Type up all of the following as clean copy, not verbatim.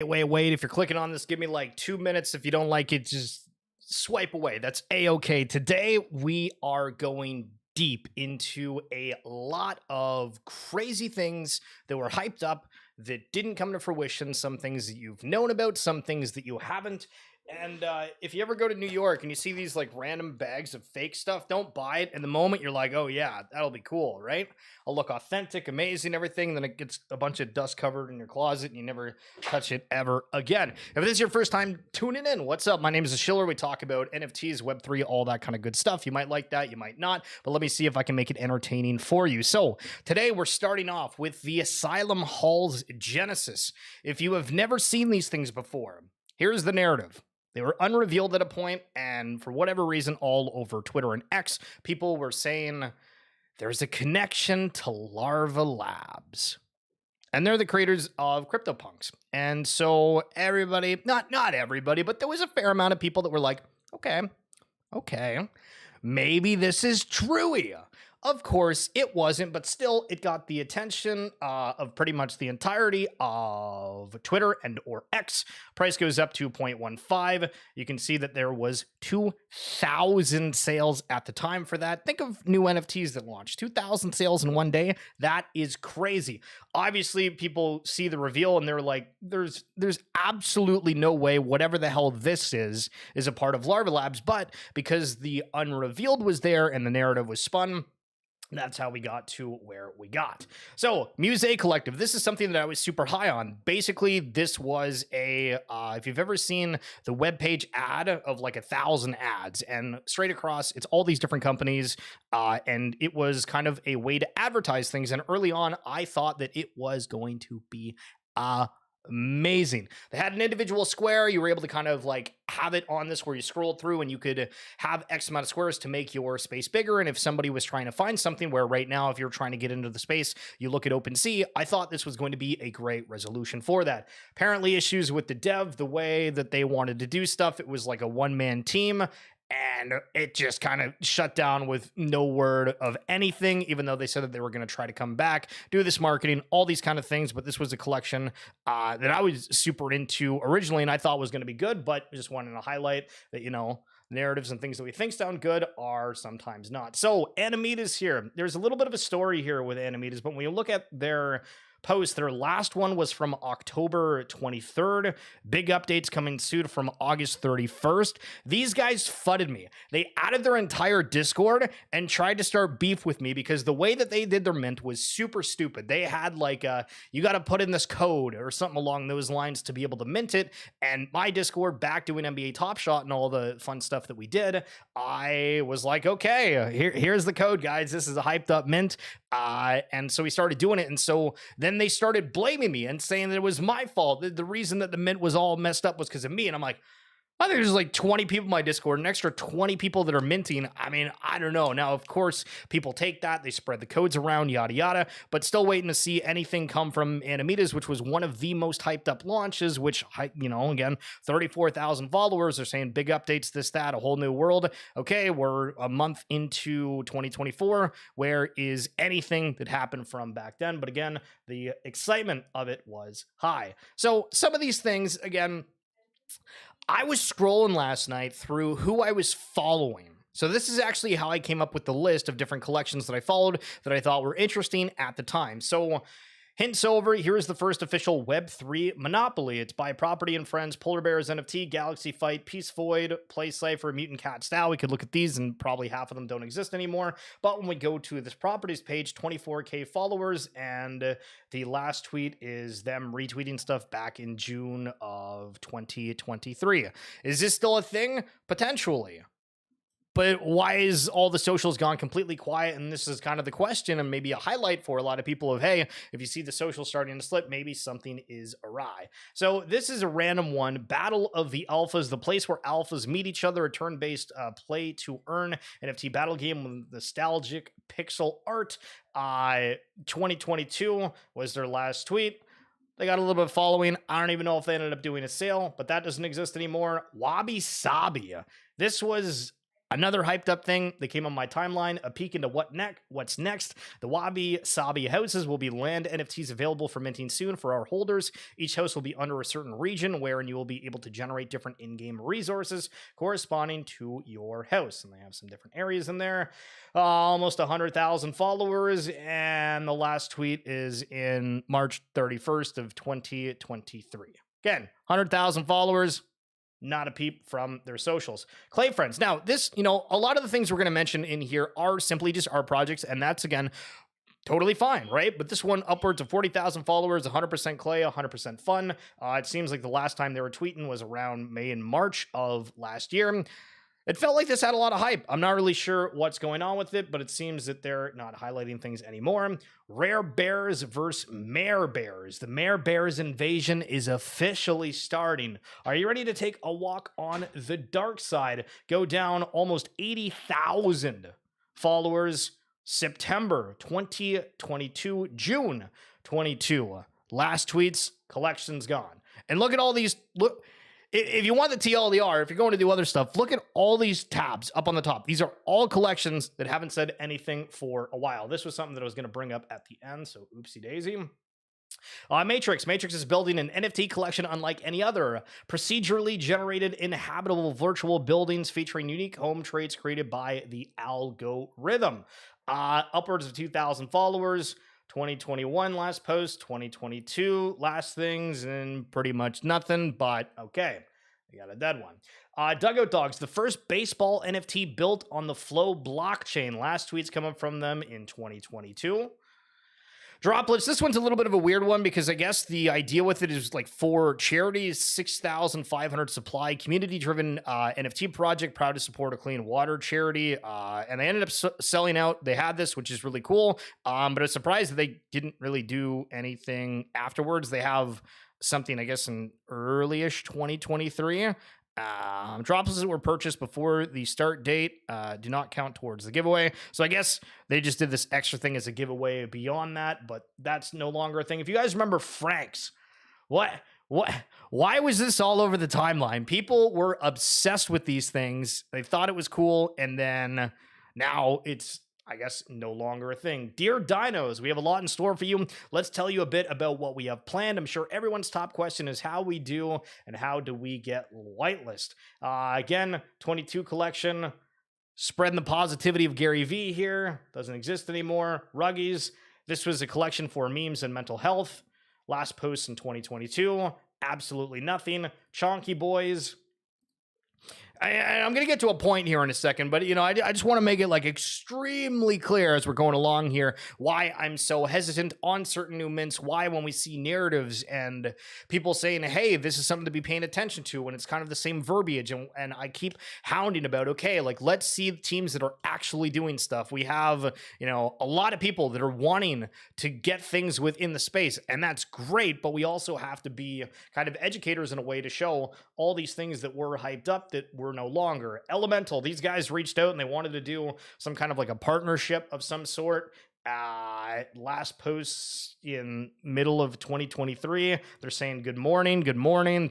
Wait. If you're clicking on this, give me like 2 minutes. If you don't like it, just swipe away. That's a-okay. Today, we are going deep into a lot of crazy things that were hyped up that didn't come to fruition. Some things that you've known about, some things that you haven't. And if you ever go to New York and you see these like random bags of fake stuff, don't buy it. In the moment, you're like, oh yeah, that'll be cool, right? I'll look authentic, amazing, everything. Then it gets a bunch of dust covered in your closet and you never touch it ever again. If this is your first time tuning in, what's up? My name is Schiller. We talk about NFTs, Web3, all that kind of good stuff. You might like that, you might not, but let me see if I can make it entertaining for you. So today we're starting off with the Asylum Halls Genesis. If you have never seen these things before, here's the narrative. They were unrevealed at a point, and for whatever reason, all over Twitter and X, people were saying there's a connection to Larva Labs. And they're the creators of CryptoPunks. And so everybody, not everybody, but there was a fair amount of people that were like, okay, maybe this is true. Of course, it wasn't, but still, it got the attention of pretty much the entirety of Twitter and or X. Price goes up 2.15. You can see that there was 2,000 sales at the time for that. Think of new NFTs that launched. 2,000 sales in one day. That is crazy. Obviously, people see the reveal and they're like, there's absolutely no way whatever the hell this is a part of Larva Labs. But because the unrevealed was there and the narrative was spun, that's how we got to where we got. So, Musée Collective, this is something that I was super high on. Basically, this was a, if you've ever seen the webpage ad of like 1,000 ads, and straight across, it's all these different companies, and it was kind of a way to advertise things. And early on, I thought that it was going to be amazing. They had an individual square. You were able to kind of like have it on this where you scrolled through and you could have X amount of squares to make your space bigger. And if somebody was trying to find something, where right now, if you're trying to get into the space, you look at OpenSea, I thought this was going to be a great resolution for that. Apparently issues with the dev, the way that they wanted to do stuff, it was like a one-man team. And it just kind of shut down with no word of anything, even though they said that they were going to try to come back, do this marketing, all these kind of things. But this was a collection that I was super into originally and I thought was going to be good, but just wanted to highlight that, you know, narratives and things that we think sound good are sometimes not. So Animetas here. There's a little bit of a story here with Animetas, but when you look at their post, their last one was from October 23rd. Big updates coming soon from August 31st. These guys fudded me. They added their entire Discord and tried to start beef with me because the way that they did their mint was super stupid. They had like you got to put in this code or something along those lines to be able to mint it. And my Discord, back doing NBA Top Shot and all the fun stuff that we did, I was like, okay, here's the code, guys. This is a hyped up mint. And so we started doing it. And so then they started blaming me and saying that it was my fault. The reason that the mint was all messed up was because of me. And I'm like, I think there's like 20 people in my Discord, an extra 20 people that are minting. I mean, I don't know. Now, of course, people take that, they spread the codes around, yada, yada, but still waiting to see anything come from Animetas, which was one of the most hyped up launches, which, you know, again, 34,000 followers are saying big updates, this, that, a whole new world. Okay, we're a month into 2024. Where is anything that happened from back then? But again, the excitement of it was high. So some of these things, again, I was scrolling last night through who I was following. So this is actually how I came up with the list of different collections that I followed that I thought were interesting at the time. So hints over, here is the first official Web3 Monopoly. It's by Property and Friends, Polar Bears NFT, Galaxy Fight, Peace Void, Play Cypher, Mutant Cat Style. We could look at these and probably half of them don't exist anymore. But when we go to this properties page, 24K followers, and the last tweet is them retweeting stuff back in June of 2023. Is this still a thing? Potentially. But why is all the socials gone completely quiet? And this is kind of the question, and maybe a highlight for a lot of people of, hey, if you see the socials starting to slip, maybe something is awry. So this is a random one. Battle of the Alphas, the place where alphas meet each other, a turn-based play to earn NFT battle game with nostalgic pixel art. 2022 was their last tweet. They got a little bit of following. I don't even know if they ended up doing a sale, but that doesn't exist anymore. Wabi Sabi. This was Another hyped up thing that came on my timeline, a peek into what's next. The Wabi Sabi houses will be land NFTs available for minting soon for our holders. Each house will be under a certain region wherein you will be able to generate different in-game resources corresponding to your house. And they have some different areas in there. Almost 100,000 followers, and the last tweet is in March 31st of 2023. Again, 100,000 followers. Not a peep from their socials. Clay Friends. Now, this, a lot of the things we're going to mention in here are simply just our projects, and that's, again, totally fine, right? But this one, upwards of 40,000 followers, 100% Clay, 100% fun. It seems like the last time they were tweeting was around May and March of last year. It felt like this had a lot of hype. I'm not really sure what's going on with it, but it seems that they're not highlighting things anymore. Rare Bears versus Mare Bears. The Mare Bears invasion is officially starting. Are you ready to take a walk on the dark side? Go down almost 80,000 followers. September 2022, June 22. Last tweets, collection's gone. And look at all these. Look. If you want the TLDR, if you're going to do other stuff, look at all these tabs up on the top. These are all collections that haven't said anything for a while. This was something that I was going to bring up at the end, so oopsie daisy. Matrix. Matrix is building an NFT collection unlike any other. Procedurally generated inhabitable virtual buildings featuring unique home traits created by the algorithm. Upwards of 2,000 followers. 2021 last post, 2022 last things, and pretty much nothing, but okay. We got a dead one. Dugout Dogs, the first baseball NFT built on the Flow blockchain. Last tweets coming from them in 2022. Droplets, this one's a little bit of a weird one because I guess the idea with it is like for charities, 6,500 supply, community-driven NFT project, proud to support a clean water charity, and they ended up selling out. They had this, which is really cool, but I was surprised that they didn't really do anything afterwards. They have something, I guess, in early-ish 2023. Droplets that were purchased before the start date do not count towards the giveaway. So I guess they just did this extra thing as a giveaway beyond that, but that's no longer a thing. If you guys remember Frank's, why was this all over the timeline? People were obsessed with these things. They thought it was cool, and then now it's, I guess, no longer a thing. Dear Dinos, we have a lot in store for you. Let's tell you a bit about what we have planned. I'm sure everyone's top question is how we do and how do we get whitelist. Again, 22 collection, spreading the positivity of Gary V here. Doesn't exist anymore. Ruggies, this was a collection for memes and mental health. Last post in 2022, absolutely nothing. Chonky Boys, I'm going to get to a point here in a second, but, I just want to make it like extremely clear as we're going along here why I'm so hesitant on certain new mints, why when we see narratives and people saying, hey, this is something to be paying attention to, when it's kind of the same verbiage, and I keep hounding about, okay, like let's see teams that are actually doing stuff. We have, a lot of people that are wanting to get things within the space, and that's great, but we also have to be kind of educators in a way to show all these things that were hyped up that were no longer. Elemental, these guys reached out and they wanted to do some kind of like a partnership of some sort. Last post in middle of 2023, they're saying good morning.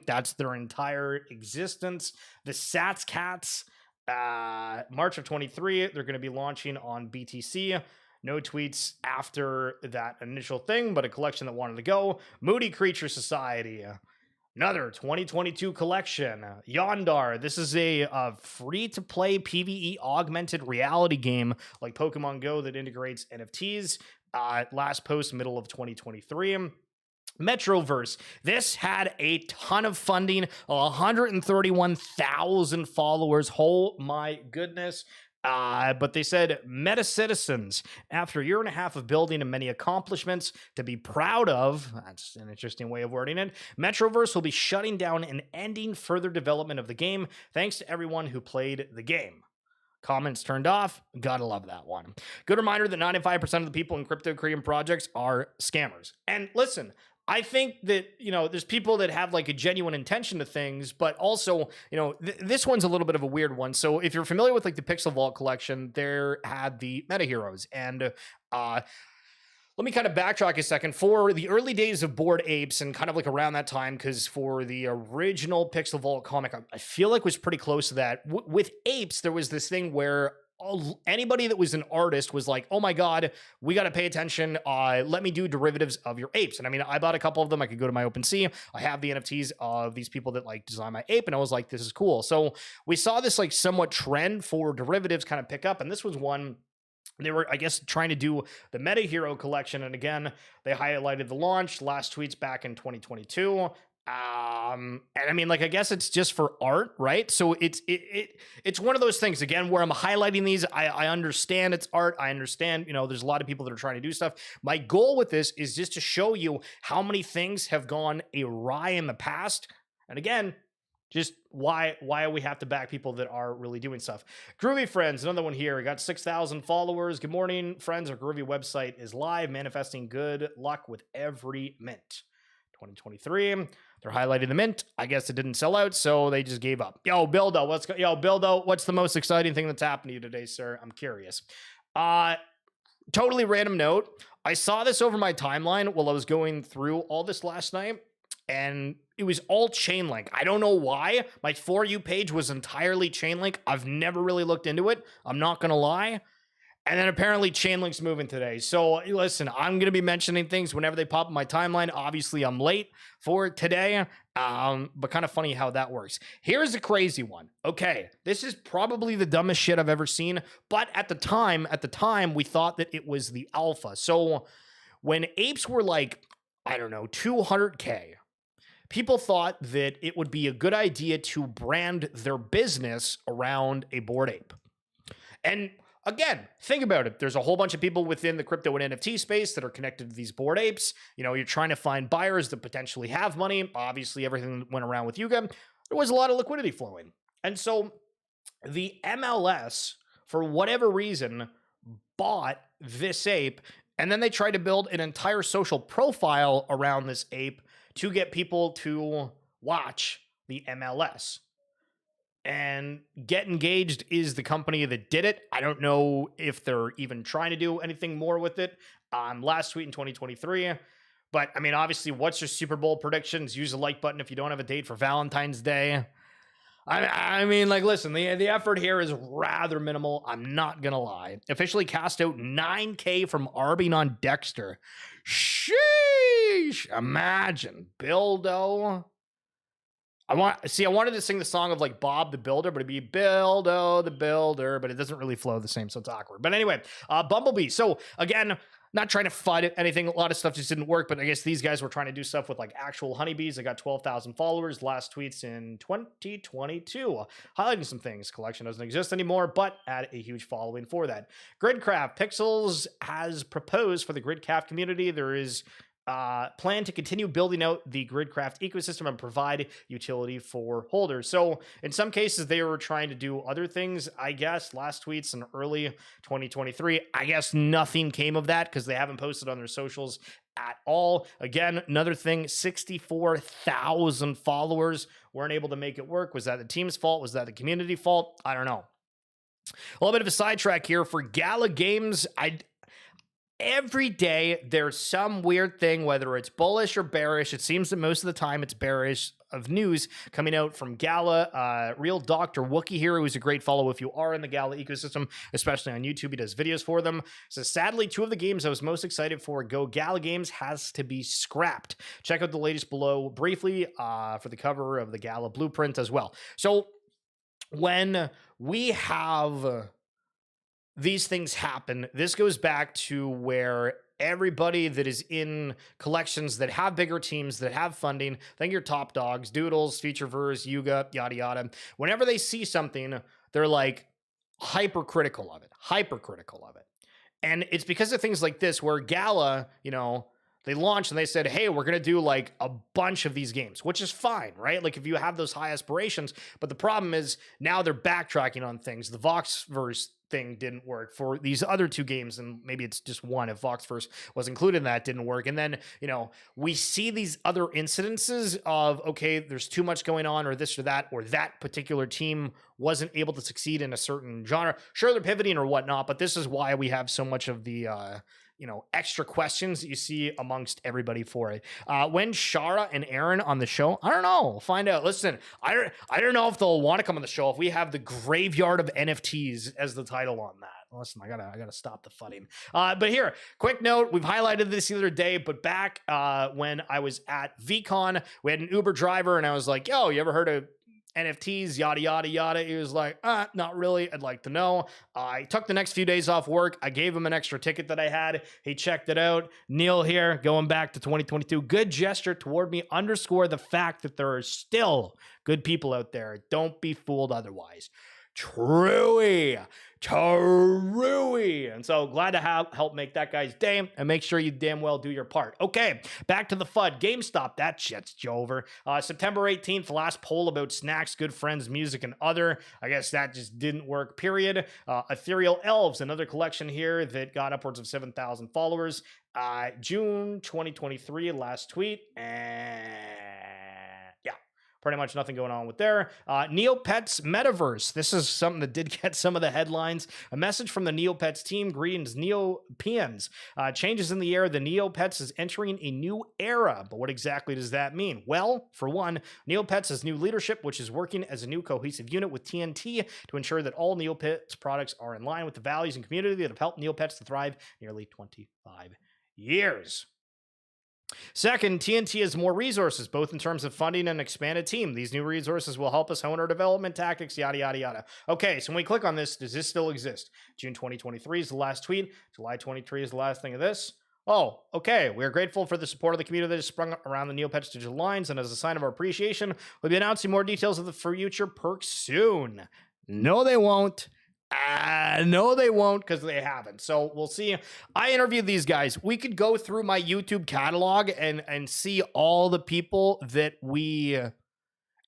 That's their entire existence. The Sats Cats, March of 23, they're going to be launching on BTC. No tweets after that initial thing, but a collection that wanted to go. Moody Creature Society, another 2022 collection. Yondar, this is a free-to-play PvE augmented reality game like Pokemon Go that integrates NFTs. Last post, middle of 2023. Metroverse, this had a ton of funding, 131,000 followers. Oh my goodness. But they said, Meta Citizens, after a year and a half of building and many accomplishments to be proud of, that's an interesting way of wording it, Metroverse will be shutting down and ending further development of the game, thanks to everyone who played the game. Comments turned off. Gotta love that one. Good reminder that 95% of the people in crypto creating projects are scammers. And listen, I think that, there's people that have like a genuine intention to things, but also, this one's a little bit of a weird one. So if you're familiar with like the Pixel Vault collection, there had the meta heroes, and Let me kind of backtrack a second. For the early days of Bored Apes and kind of like around that time, because for the original Pixel Vault comic, I feel like was pretty close to that. With Apes, there was this thing where anybody that was an artist was like, oh my God, we got to pay attention. Let me do derivatives of your apes. And I mean, I bought a couple of them. I could go to my OpenSea. I have the NFTs of these people that like design my ape. And I was like, this is cool. So we saw this like somewhat trend for derivatives kind of pick up. And this was one. They were, I guess, trying to do the Meta Hero collection. And again, they highlighted the launch, last tweets back in 2022. And I mean, like, I guess it's just for art, right? So it's one of those things, again, where I'm highlighting these. I understand it's art. I understand, there's a lot of people that are trying to do stuff. My goal with this is just to show you how many things have gone awry in the past. And again, just why we have to back people that are really doing stuff. Groovy Friends, another one here. We got 6,000 followers. Good morning, friends. Our Groovy website is live, manifesting good luck with every mint. 2023, they're highlighting the mint. I guess it didn't sell out, so they just gave up. Yo, Bildo, what's the most exciting thing that's happened to you today, sir? I'm curious. Totally random note. I saw this over my timeline while I was going through all this last night, and it was all Chainlink. I don't know why. My For You page was entirely Chainlink. I've never really looked into it. I'm not going to lie. And then apparently Chainlink's moving today. So listen, I'm going to be mentioning things whenever they pop in my timeline. Obviously, I'm late for today, but kind of funny how that works. Here's a crazy one. Okay, this is probably the dumbest shit I've ever seen. But at the time, we thought that it was the alpha. So when apes were like, I don't know, 200K, people thought that it would be a good idea to brand their business around a Bored Ape. And again, think about it. There's a whole bunch of people within the crypto and NFT space that are connected to these Bored Apes. You're trying to find buyers that potentially have money. Obviously, everything that went around with Yuga, there was a lot of liquidity flowing. And so the MLS, for whatever reason, bought this ape, and then they tried to build an entire social profile around this ape to get people to watch the MLS. And Get Engaged is the company that did it. I don't know if they're even trying to do anything more with it. Last tweet in 2023. But, I mean, obviously, what's your Super Bowl predictions? Use the like button if you don't have a date for Valentine's Day. I mean, like, listen, the effort here is rather minimal. I'm not going to lie. Officially cast out 9K from arbing on Dexter. Sheesh. Imagine. Bildo. I wanted to sing the song of like Bob the Builder, but it'd be Bildo the Builder, but it doesn't really flow the same, so it's awkward. But anyway, Bumblebee. So again, not trying to fight anything. A lot of stuff just didn't work, but I guess these guys were trying to do stuff with like actual honeybees. They got 12,000 followers. Last tweets in 2022, highlighting some things. Collection doesn't exist anymore, but had a huge following for that. Gridcraft Pixels has proposed for the Gridcraft community. There is plan to continue building out the Gridcraft ecosystem and provide utility for holders. So in some cases, they were trying to do other things, I guess. Last tweets in early 2023. I guess nothing came of that because they haven't posted on their socials at all. Again, another thing, 64,000 followers weren't able to make it work. Was that the team's fault? Was that the community fault? I don't know. A little bit of a sidetrack here for Gala Games. Every day, there's some weird thing, whether it's bullish or bearish. It seems that most of the time it's bearish of news coming out from Gala. Real Dr. Wookie here, who's a great follow if you are in the Gala ecosystem, especially on YouTube. He does videos for them. So sadly, two of the games I was most excited for Go Gala Games has to be scrapped. Check out the latest below briefly for the cover of the Gala blueprint as well. So when we have these things happen, this goes back to where everybody that is in collections that have bigger teams, that have funding, think your top dogs, Doodles, Featureverse, Yuga, yada, yada. Whenever they see something, they're like hypercritical of it. And it's because of things like this where Gala, they launched and they said, hey, we're going to do like a bunch of these games, which is fine, right? Like if you have those high aspirations, but the problem is now they're backtracking on things. The Voxverse thing didn't work for these other two games, and maybe it's just one if Voxverse was included in that didn't work. And then, we see these other incidences of, okay, there's too much going on or this or that particular team wasn't able to succeed in a certain genre. Sure, they're pivoting or whatnot, but this is why we have so much of the extra questions that you see amongst everybody for it. When Shara and Aaron on the show, I don't know. We'll find out. Listen, I don't know if they'll want to come on the show if we have the graveyard of NFTs as the title on that. Listen, I gotta stop the fudding. But here, quick note: we've highlighted this the other day, but back when I was at VCon, we had an Uber driver, and I was like, "Yo, you ever heard of NFTs, yada, yada, yada?" He was like, not really. I'd like to know. I took the next few days off work. I gave him an extra ticket that I had. He checked it out. Neil here, going back to 2022. Good gesture toward me. Underscore the fact that there are still good people out there. Don't be fooled otherwise. Truey. And so glad to help make that guy's day, and make sure you damn well do your part. Okay, back to the FUD. GameStop, that shit's over. September 18th, last poll about snacks, good friends, music, and other. I guess that just didn't work, period. Ethereal Elves, another collection here that got upwards of 7,000 followers. June 2023, last tweet. Pretty much nothing going on with there. Neopets Metaverse. This is something that did get some of the headlines. A message from the Neopets team. Greetings, Neopians. Changes in the air. The Neopets is entering a new era. But what exactly does that mean? Well, for one, Neopets has new leadership, which is working as a new cohesive unit with TNT to ensure that all Neopets products are in line with the values and community that have helped Neopets to thrive nearly 25 years. Second, TNT has more resources, both in terms of funding and expanded team. These new resources will help us hone our development tactics, yada, yada, yada. Okay, so when we click on this, does this still exist? June 2023 is the last tweet. July 23 is the last thing of this. Oh, okay. We are grateful for the support of the community that has sprung around the Neopets digital lines, and as a sign of our appreciation, we'll be announcing more details of the future perks soon. No, they won't. No, they won't, because they haven't. So we'll see. I interviewed these guys. We could go through my YouTube catalog and see all the people that we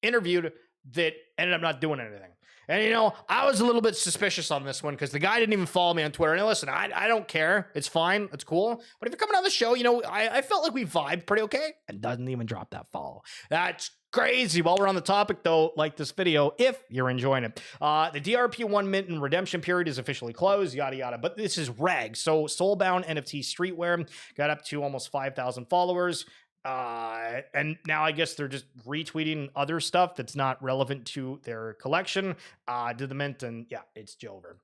interviewed that ended up not doing anything. And, I was a little bit suspicious on this one because the guy didn't even follow me on Twitter. And listen, I don't care. It's fine. It's cool. But if you're coming on the show, I felt like we vibed pretty okay, and doesn't even drop that follow. That's crazy. While we're on the topic, though, like this video if you're enjoying it. The DRP1 mint and redemption period is officially closed, yada, yada. But this is reg. So Soulbound NFT Streetwear got up to almost 5,000 followers. And now I guess they're just retweeting other stuff that's not relevant to their collection. Did the mint, and yeah, it's over.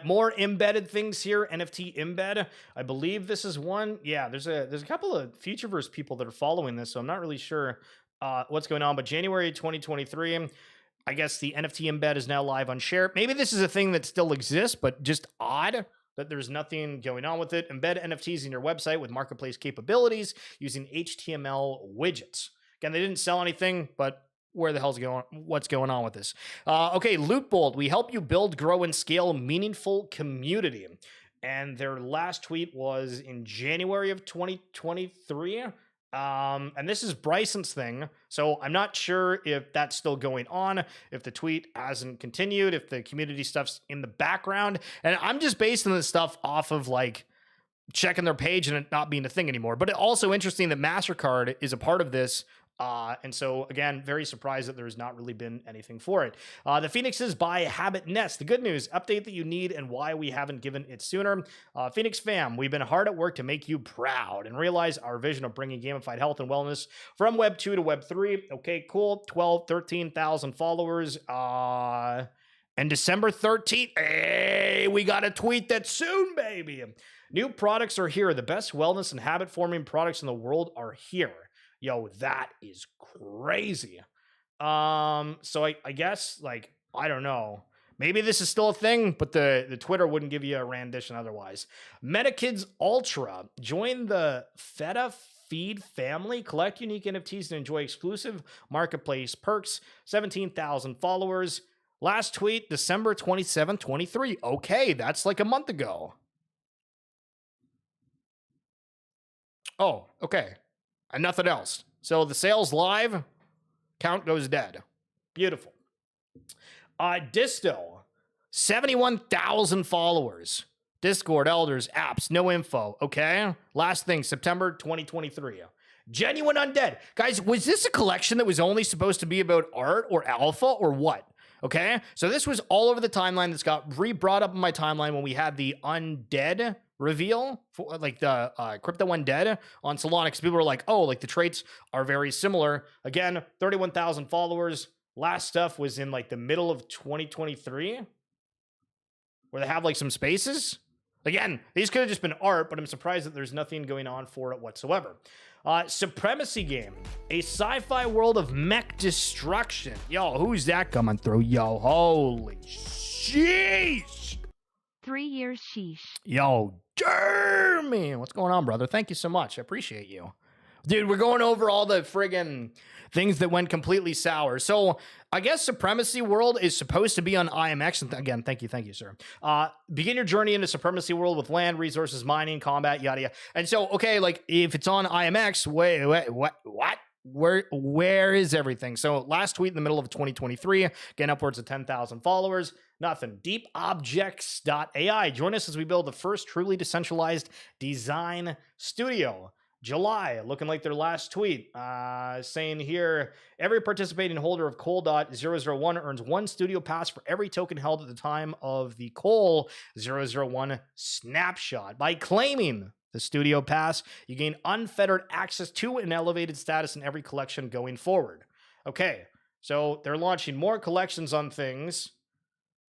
More embedded things here. NFT embed. I believe this is one. Yeah, there's a couple of Futureverse people that are following this, so I'm not really sure what's going on. But January 2023, I guess the NFT embed is now live on Share. Maybe this is a thing that still exists, but just odd that there's nothing going on with it. Embed NFTs in your website with marketplace capabilities using HTML widgets. Again, they didn't sell anything, but where the hell's what's going on with this? Okay, Lootbolt. We help you build, grow, and scale meaningful community. And their last tweet was in January of 2023. And this is Bryson's thing, so I'm not sure if that's still going on, if the tweet hasn't continued, if the community stuff's in the background. And I'm just basing this stuff off of like checking their page and it not being a thing anymore. But it's also interesting that MasterCard is a part of this. And so, again, very surprised that there's not really been anything for it. The Phoenixes by Habit Nest. The good news, update that you need and why we haven't given it sooner. Phoenix fam, we've been hard at work to make you proud and realize our vision of bringing gamified health and wellness from Web 2 to Web 3. Okay, cool. 13,000 followers. And December 13th, hey, we got a tweet that soon, baby. New products are here. The best wellness and habit-forming products in the world are here. Yo, that is crazy. So I guess, like, I don't know. Maybe this is still a thing, but the Twitter wouldn't give you a rendition otherwise. MetaKids Ultra. Join the Feta Feed family. Collect unique NFTs and enjoy exclusive marketplace perks. 17,000 followers. Last tweet, December 27, 23. Okay, that's like a month ago. Oh, okay. And nothing else. So the sale's live. Count goes dead. Beautiful. Disto. 71,000 followers. Discord, elders, apps, no info. Okay. Last thing, September 2023. Genuine Undead. Guys, was this a collection that was only supposed to be about art or alpha or what? Okay. So this was all over the timeline. This got brought up in my timeline when we had the Undead reveal for like the crypto went dead on Solana because people were like, oh, like the traits are very similar. Again, 31,000 followers. Last stuff was in like the middle of 2023 where they have like some spaces. Again, these could have just been art, but I'm surprised that there's nothing going on for it whatsoever. Supremacy game, a sci-fi world of mech destruction. Yo, who's that coming through? Yo, holy sheesh. 3 years sheesh. Yo, Jeremy, what's going on, brother? Thank you so much. I appreciate you. Dude, we're going over all the friggin' things that went completely sour. So I guess Supremacy World is supposed to be on IMX. And again, thank you, sir. Begin your journey into Supremacy World with land, resources, mining, combat, yada, yada. And so, okay, like if it's on IMX, wait, what? Where is everything? So last tweet in the middle of 2023, getting upwards of 10,000 followers. Nothing. Deepobjects.ai. Join us as we build the first truly decentralized design studio. July, looking like their last tweet, saying here, every participating holder of Col.001 earns 1 studio pass for every token held at the time of the Col.001 snapshot. By claiming the studio pass, you gain unfettered access to an elevated status in every collection going forward. Okay, so they're launching more collections on things,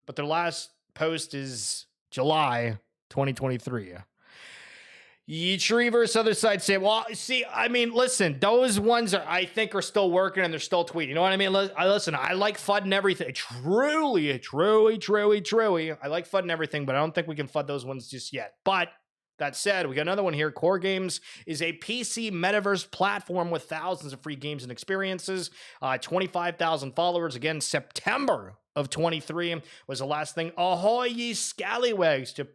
but their last post is July 2023. Treeverse other side say, well, see, I mean, listen, those ones I think are still working and they're still tweeting. You know what I mean? Listen, I like FUD and everything. Truly. I like FUD and everything, but I don't think we can FUD those ones just yet. But that said, we got another one here. Core Games is a PC metaverse platform with thousands of free games and experiences. 25,000 followers. Again, September of 23 was the last thing. Ahoy, ye scallywags, to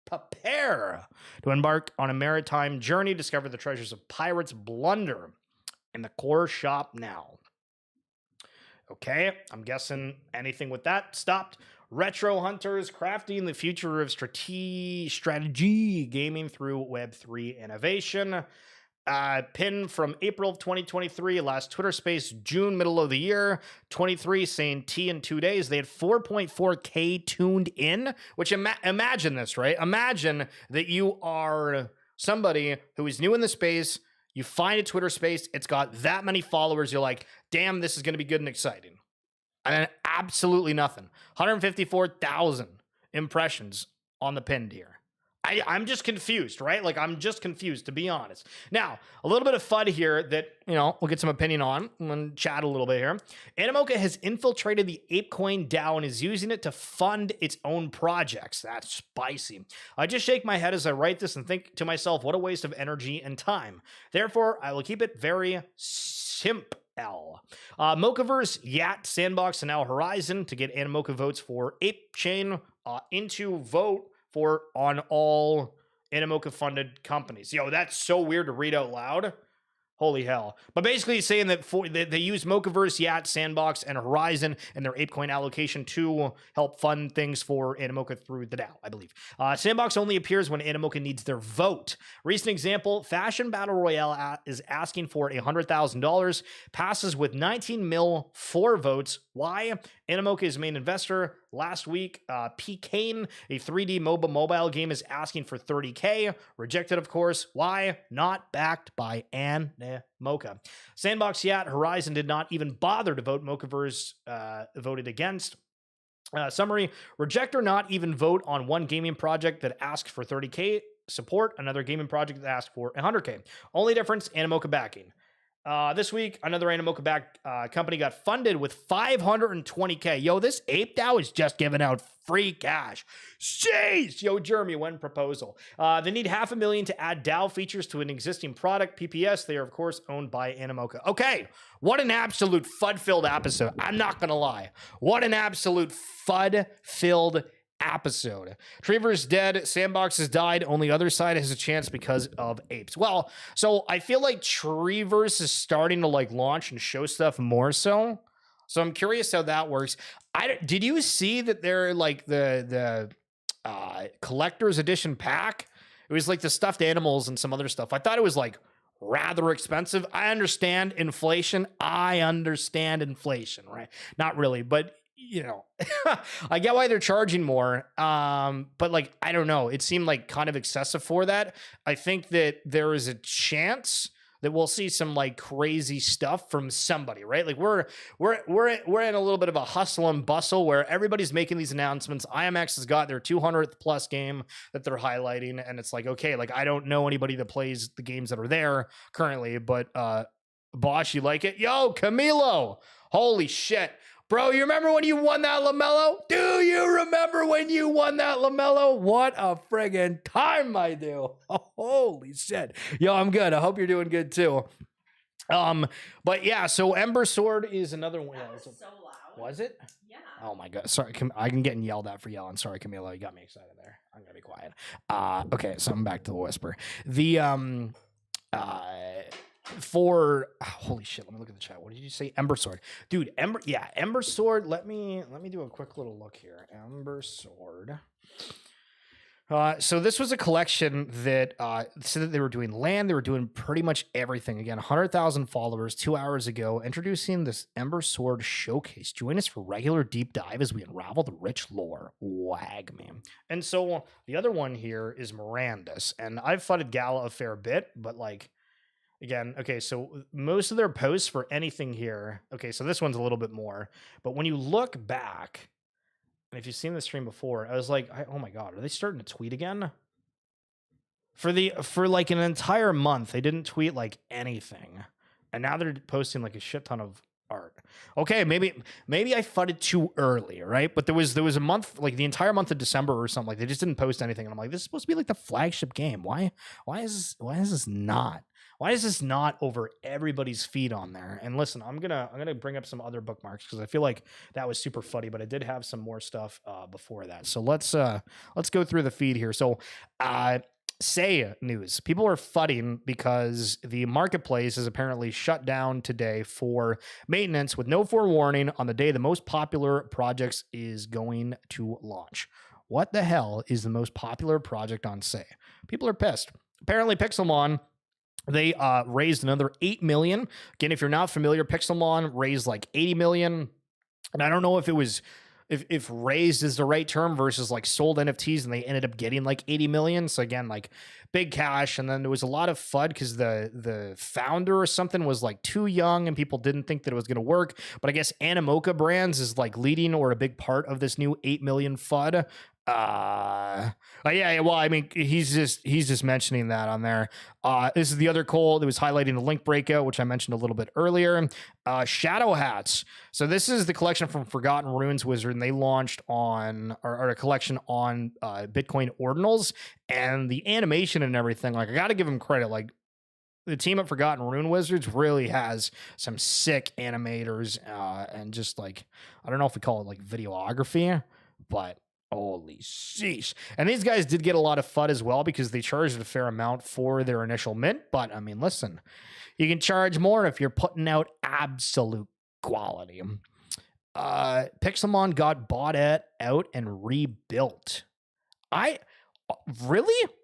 prepare to embark on a maritime journey, discover the treasures of Pirates Blunder in the core shop now. Okay, I'm guessing anything with that stopped. Retro Hunters, crafting the future of strategy gaming through Web3 innovation. Pin from April of 2023, last Twitter space, June, middle of the year, 23, saying T in 2 days. They had 4.4K tuned in, which imagine this, right? Imagine that you are somebody who is new in the space. You find a Twitter space. It's got that many followers. You're like, damn, this is going to be good and exciting. And then absolutely nothing. 154,000 impressions on the pinned here. I'm just confused, right? Like, I'm just confused, to be honest. Now, a little bit of FUD here that, you know, we'll get some opinion on and chat a little bit here. Animoca has infiltrated the ApeCoin DAO and is using it to fund its own projects. That's spicy. I just shake my head as I write this and think to myself, what a waste of energy and time. Therefore, I will keep it very simple. Mochaverse, Yat, Sandbox, and now Horizon to get Animoca votes for Ape Chain into vote for on all Animoca funded companies. Yo, that's so weird to read out loud. Holy hell. But basically he's saying that they use Mochaverse, Yat, Sandbox, and Horizon and their ApeCoin allocation to help fund things for Animoca through the DAO, I believe. Sandbox only appears when Animoca needs their vote. Recent example, Fashion Battle Royale is asking for $100,000, passes with 19 mil, 4 votes. Why? Animoca's main investor last week, P. Kane, a 3D MOBA mobile game, is asking for $30K. Rejected, of course. Why? Not backed by Animoca. Sandbox, Yat, Horizon did not even bother to vote. Mochaverse voted against. Summary, reject or not even vote on one gaming project that asked for $30K. Support another gaming project that asked for $100K. Only difference, Animoca backing. This week, another Animoca back company got funded with $520K. Yo, this Ape DAO is just giving out free cash. Jeez! Yo, Jeremy, when proposal. They need $500,000 to add DAO features to an existing product. PPS, they are, of course, owned by Animoca. Okay, what an absolute FUD-filled episode. I'm not going to lie. What an absolute FUD-filled episode. Treeverse dead, Sandbox has died, only other side has a chance because of apes. Well, so I feel like Treeverse is starting to like launch and show stuff more so. So I'm curious how that works. Did you see that they're like the collector's edition pack? It was like the stuffed animals and some other stuff. I thought it was like rather expensive. I understand inflation, right? Not really, but you know, I get why they're charging more. But like, I don't know. It seemed like kind of excessive for that. I think that there is a chance that we'll see some like crazy stuff from somebody, right? Like we're in a little bit of a hustle and bustle where everybody's making these announcements. IMX has got their 200th plus game that they're highlighting, and it's like, okay, like I don't know anybody that plays the games that are there currently, but Bosch, you like it? Yo, Camilo, holy shit. Bro, you remember when you won that LaMelo? Do you remember when you won that LaMelo? What a friggin' time I do. Holy shit. Yo, I'm good. I hope you're doing good too. But yeah, so Ember Sword is another one. That was so loud. Was it? Yeah. Oh my god. Sorry, I can get yelled at for yelling. Sorry, Camilo, you got me excited there. I'm gonna be quiet. Okay, so I'm back to the whisper. The for holy shit, let me look at the chat. What did you say? Ember Sword, dude. Ember Sword. Let me do a quick little look here. Ember Sword. So this was a collection that said that they were doing land. They were doing pretty much everything. Again, 100,000 followers 2 hours ago, introducing this Ember Sword showcase. Join us for regular deep dive as we unravel the rich lore. Wag me. And so the other one here is Mirandus, and I've fudded Gala a fair bit, but like. Again, okay, so most of their posts for anything here, okay, so this one's a little bit more, but when you look back, and if you've seen the stream before, I was like, oh my god, are they starting to tweet again? For like an entire month, they didn't tweet like anything, and now they're posting like a shit ton of art. Okay, maybe I fudded too early, right? But there was a month, like the entire month of December or something, like they just didn't post anything, and I'm like, this is supposed to be like the flagship game. Why is this not? Why is this not over everybody's feed on there? And listen, I'm gonna bring up some other bookmarks because I feel like that was super funny, but I did have some more stuff before that. So let's go through the feed here. So say news. People are fudding because the marketplace is apparently shut down today for maintenance with no forewarning on the day the most popular projects is going to launch. What the hell is the most popular project on Say? People are pissed. Apparently Pixelmon, they raised another 8 million. Again, if you're not familiar, Pixelmon raised like 80 million. And I don't know if it was if raised is the right term versus like sold NFTs, and they ended up getting like 80 million. So again, like big cash. And then there was a lot of FUD because the founder or something was like too young and people didn't think that it was going to work. But I guess Animoca Brands is like leading or a big part of this new 8 million FUD. Yeah, well, I mean, he's just mentioning that on there. This is the other Cole that was highlighting the link breakout, which I mentioned a little bit earlier. Shadow hats. So this is the collection from Forgotten Runes Wizard, and they launched on or a collection on Bitcoin Ordinals, and the animation and everything. Like, I got to give them credit. Like, the team at Forgotten Rune Wizards really has some sick animators, and just like, I don't know if we call it like videography, but holy sheesh. And these guys did get a lot of FUD as well because they charged a fair amount for their initial mint. But I mean, listen, you can charge more if you're putting out absolute quality. Pixelmon got bought out and rebuilt.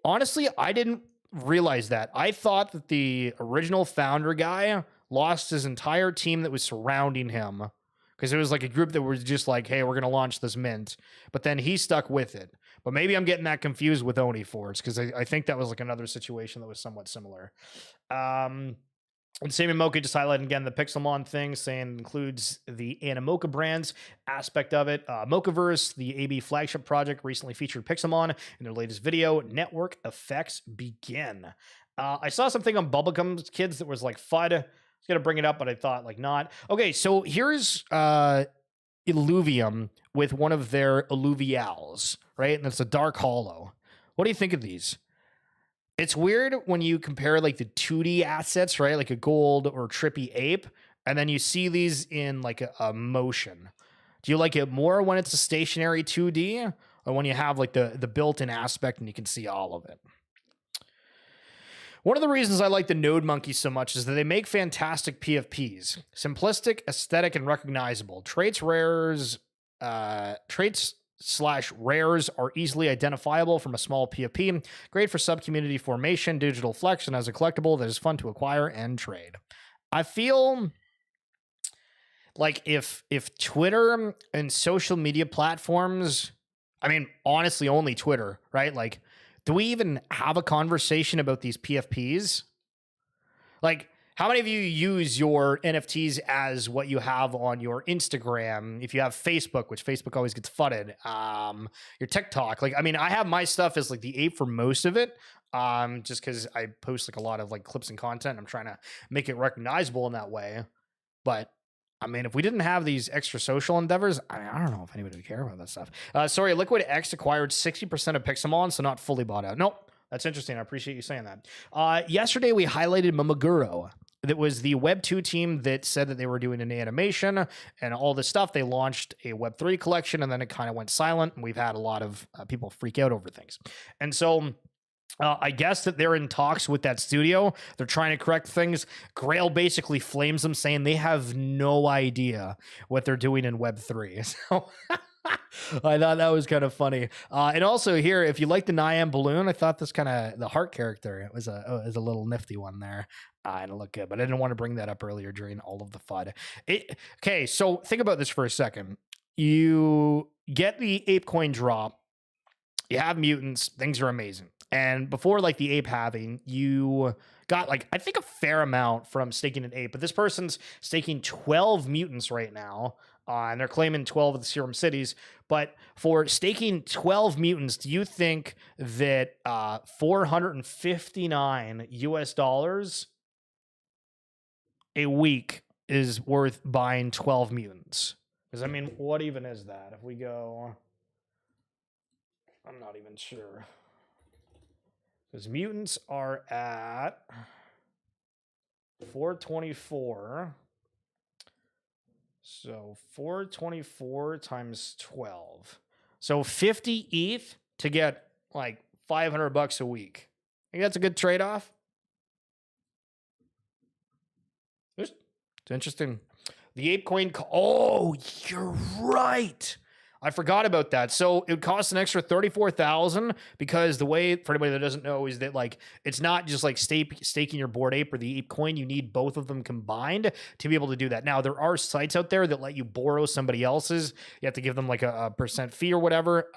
Honestly, I didn't realize that. I thought that the original founder guy lost his entire team that was surrounding him, because it was like a group that was just like, hey, we're going to launch this mint. But then he stuck with it. But maybe I'm getting that confused with Oni Force, because I think that was like another situation that was somewhat similar. And Sammy Mocha just highlighting again the Pixelmon thing, saying includes the Animoca Brands aspect of it. Mochaverse, the AB flagship project, recently featured Pixelmon in their latest video, Network Effects Begin. I saw something on Bubblegum's Kids that was like FUD. I was going to bring it up, but I thought like not. Okay, so here's Illuvium with one of their Illuvials, right? And it's a Dark Hollow. What do you think of these? It's weird when you compare like the 2D assets, right? Like a gold or trippy ape, and then you see these in like a motion. Do you like it more when it's a stationary 2D, or when you have like the built-in aspect and you can see all of it? One of the reasons I like the Node Monkey so much is that they make fantastic PFPs. Simplistic, aesthetic, and recognizable. Traits slash rares are easily identifiable from a small PFP. Great for sub-community formation, digital flex, and as a collectible that is fun to acquire and trade. I feel like if Twitter and social media platforms, I mean, honestly, only Twitter, right? Like, do we even have a conversation about these PFPs? Like, how many of you use your NFTs as what you have on your Instagram? If you have Facebook, which Facebook always gets flooded, your TikTok. Like, I mean, I have my stuff as like the ape for most of it, just because I post like a lot of like clips and content. I'm trying to make it recognizable in that way. But I mean, if we didn't have these extra social endeavors, I don't know if anybody would care about that stuff. Sorry, Liquid X acquired 60% of Pixelmon, so not fully bought out. Nope. That's interesting. I appreciate you saying that. Yesterday, we highlighted Momoguro. That was the Web2 team that said that they were doing an animation and all this stuff. They launched a Web3 collection, and then it kind of went silent. And we've had a lot of people freak out over things. And so I guess that they're in talks with that studio. They're trying to correct things. Grail basically flames them, saying they have no idea what they're doing in Web3. So I thought that was kind of funny. And also here, if you like the Niam balloon, I thought this kind of the heart character, it was a little nifty one there. And it looked good, but I didn't want to bring that up earlier during all of the FUD. Okay, so think about this for a second. You get the ape coin drop. You have mutants. Things are amazing. And before like the ape halving, you got like, I think a fair amount from staking an ape, but this person's staking 12 mutants right now. And they're claiming 12 of the Serum Cities. But for staking 12 mutants, do you think that 459 US dollars a week is worth buying 12 mutants? Because I mean, what even is that? If we go, I'm not even sure. Because mutants are at 424. So 424 times 12. So 50 ETH to get like $500 a week. I think that's a good trade-off. It's interesting. The ape coin. Oh, you're right. I forgot about that. So it costs an extra 34,000 because the way, for anybody that doesn't know, is that like it's not just like staking your Bored Ape or the ape coin. You need both of them combined to be able to do that. Now there are sites out there that let you borrow somebody else's. You have to give them like a percent fee or whatever.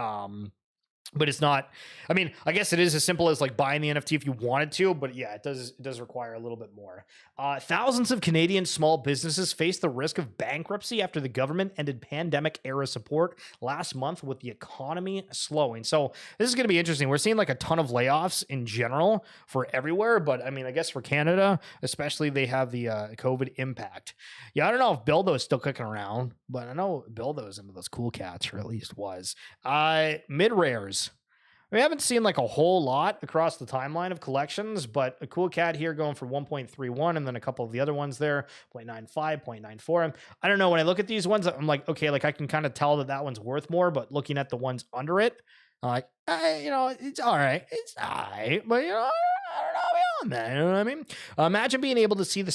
But it's not, I mean, I guess it is as simple as like buying the NFT if you wanted to, but yeah, it does require a little bit more. Thousands of Canadian small businesses face the risk of bankruptcy after the government ended pandemic era support last month with the economy slowing. So this is going to be interesting. We're seeing like a ton of layoffs in general for everywhere, but I mean, I guess for Canada, especially, they have the COVID impact. Yeah, I don't know if Bildo's still kicking around, but I know Bildo's into those cool cats, or at least was. Mid rares. We haven't seen like a whole lot across the timeline of collections, but a cool cat here going for 1.31, and then a couple of the other ones there, 0.95, 0.94. I don't know. When I look at these ones, I'm like, okay, like I can kind of tell that that one's worth more, but looking at the ones under it, I'm like, it's all right. It's all right. But, I don't know beyond that. You know what I mean? Imagine being able to see the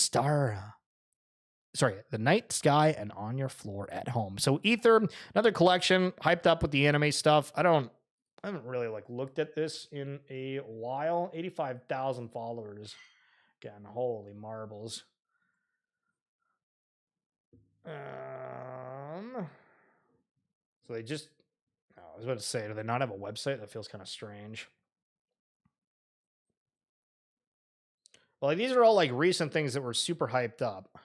night sky and on your floor at home. So Ether, another collection, hyped up with the anime stuff. I haven't really like looked at this in a while. 85,000 followers. Again, holy marbles. So they just, I was about to say, do they not have a website? That feels kind of strange. Well, like, these are all like recent things that were super hyped up.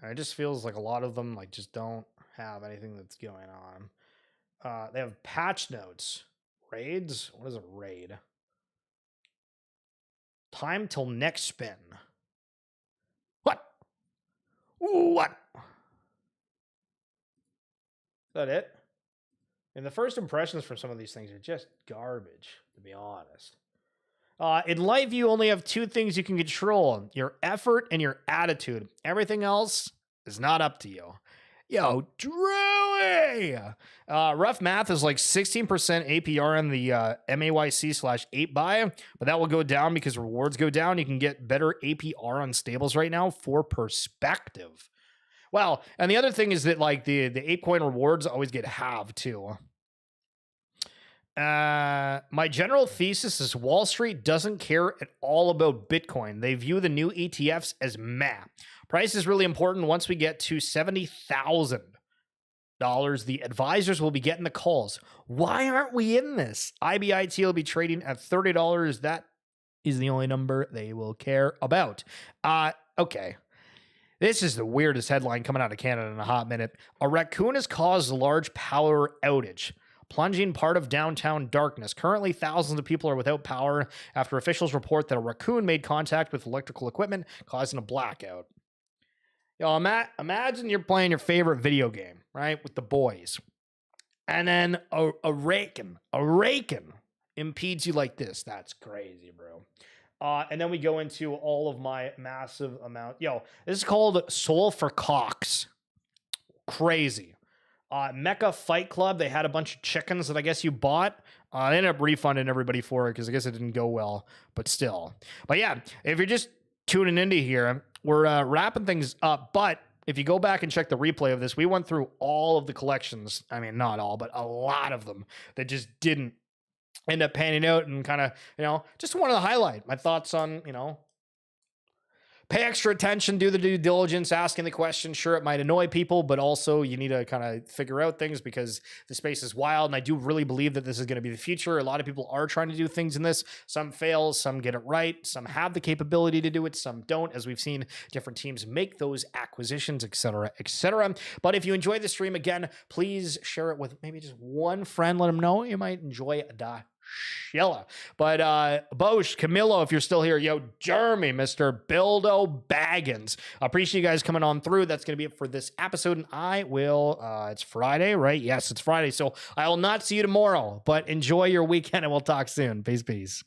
And it just feels like a lot of them like just don't have anything that's going on. They have patch notes. Raids? What is a raid? Time till next spin. What? What? Is that it? And the first impressions for some of these things are just garbage, to be honest. In life, you only have two things you can control: your effort and your attitude. Everything else is not up to you. Yo, Drewy! Rough math is like 16% APR on the MAYC/8buy, but that will go down because rewards go down. You can get better APR on stables right now for perspective. Well, and the other thing is that like the ApeCoin rewards always get halved too. My general thesis is Wall Street doesn't care at all about Bitcoin. They view the new ETFs as meh. Price is really important. Once we get to $70,000, the advisors will be getting the calls. Why aren't we in this? IBIT will be trading at $30. That is the only number they will care about. Okay. This is the weirdest headline coming out of Canada in a hot minute. A raccoon has caused a large power outage, plunging part of downtown darkness. Currently, thousands of people are without power after officials report that a raccoon made contact with electrical equipment, causing a blackout. Yo, imagine you're playing your favorite video game, right, with the boys, and then a raccoon impedes you like this. That's crazy, bro. And then we go into all of my massive amount. Yo, this is called Soul for Cox. Crazy. Mecha Fight Club, they had a bunch of chickens that I guess you bought. They ended up refunding everybody for it because I guess it didn't go well, but still. But yeah, if you're just tuning into here, we're wrapping things up. But if you go back and check the replay of this, we went through all of the collections. I mean, not all, but a lot of them that just didn't end up panning out, and kind of, just wanted to highlight my thoughts on, pay extra attention, do the due diligence, asking the question. Sure, it might annoy people, but also you need to kind of figure out things because the space is wild. And I do really believe that this is going to be the future. A lot of people are trying to do things in this. Some fail, some get it right. Some have the capability to do it, some don't, as we've seen different teams make those acquisitions, et cetera, et cetera. But if you enjoy the stream, again, please share it with maybe just one friend. Let them know you might enjoy the Shilla. But Bosch, Camilo, if you're still here, yo, Jeremy, Mr. Bildo Baggins. I appreciate you guys coming on through. That's going to be it for this episode. And I will, it's Friday, right? Yes, it's Friday. So I will not see you tomorrow, but enjoy your weekend and we'll talk soon. Peace, peace.